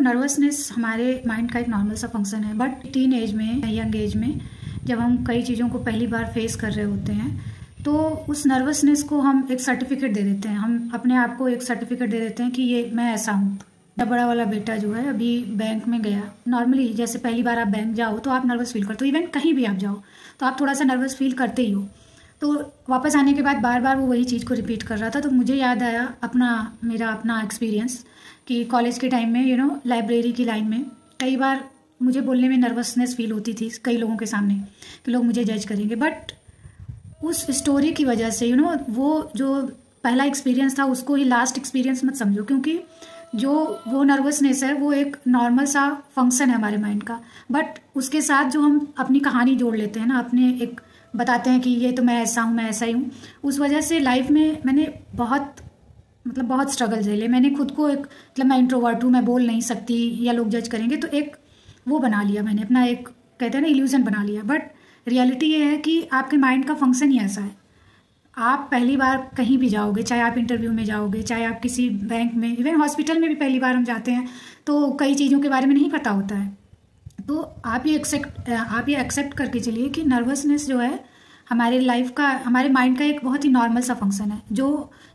Nervousness हमारे mind का एक नॉर्मल सा फंक्शन है, बट टीन एज में, यंग एज में जब हम कई चीज़ों को पहली बार फेस कर रहे होते हैं तो उस नर्वसनेस को हम एक सर्टिफिकेट दे देते हैं। हम अपने आप को एक सर्टिफिकेट दे देते हैं कि ये मैं ऐसा हूँ। मेरा बड़ा वाला बेटा जो है अभी बैंक में गया। नॉर्मली जैसे पहली बार आप बैंक जाओ तो आप नर्वस फील करते हो, इवन कहीं भी आप जाओ तो आप थोड़ा सा नर्वस फील करते ही हो। तो वापस आने के बाद बार बार वो वही चीज़ को रिपीट कर रहा था। तो मुझे याद आया मेरा अपना एक्सपीरियंस कि कॉलेज के टाइम में लाइब्रेरी की लाइन में कई बार मुझे बोलने में नर्वसनेस फील होती थी कई लोगों के सामने कि लोग मुझे जज करेंगे। बट उस स्टोरी की वजह से वो जो पहला एक्सपीरियंस था उसको ही लास्ट एक्सपीरियंस मत समझो, क्योंकि जो वो नर्वसनेस है वो एक नॉर्मल सा फंक्शन है हमारे माइंड का। बट उसके साथ जो हम अपनी कहानी जोड़ लेते हैं ना, अपने एक बताते हैं कि ये तो मैं ऐसा हूँ, मैं ऐसा ही हूँ, उस वजह से लाइफ में मैंने बहुत स्ट्रगल झेले। मैंने खुद को एक मैं इंट्रोवर्ट हूँ, मैं बोल नहीं सकती या लोग जज करेंगे, तो एक वो बना लिया मैंने, अपना एक कहते हैं ना इल्यूजन बना लिया। बट रियलिटी ये है कि आपके माइंड का फंक्शन ही ऐसा है। आप पहली बार कहीं भी जाओगे, चाहे आप इंटरव्यू में जाओगे, चाहे आप किसी बैंक में, इवन हॉस्पिटल में भी पहली बार हम जाते हैं तो कई चीज़ों के बारे में नहीं पता होता है। तो आप ये एक्सेप्ट करके चलिए कि नर्वसनेस जो है हमारे लाइफ का, हमारे माइंड का एक बहुत ही नॉर्मल सा फंक्शन है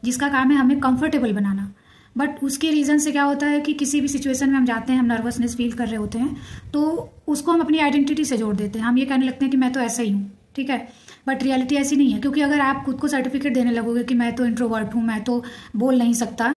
जिसका काम है हमें कंफर्टेबल बनाना। बट उसके रीज़न से क्या होता है कि किसी भी सिचुएशन में हम जाते हैं, हम नर्वसनेस फील कर रहे होते हैं तो उसको हम अपनी आइडेंटिटी से जोड़ देते हैं। हम ये कहने लगते हैं कि मैं तो ऐसा ही हूँ, ठीक है। बट रियलिटी ऐसी नहीं है, क्योंकि अगर आप खुद को सर्टिफिकेट देने लगोगे कि मैं तो इंट्रोवर्ट हूँ, मैं तो बोल नहीं सकता,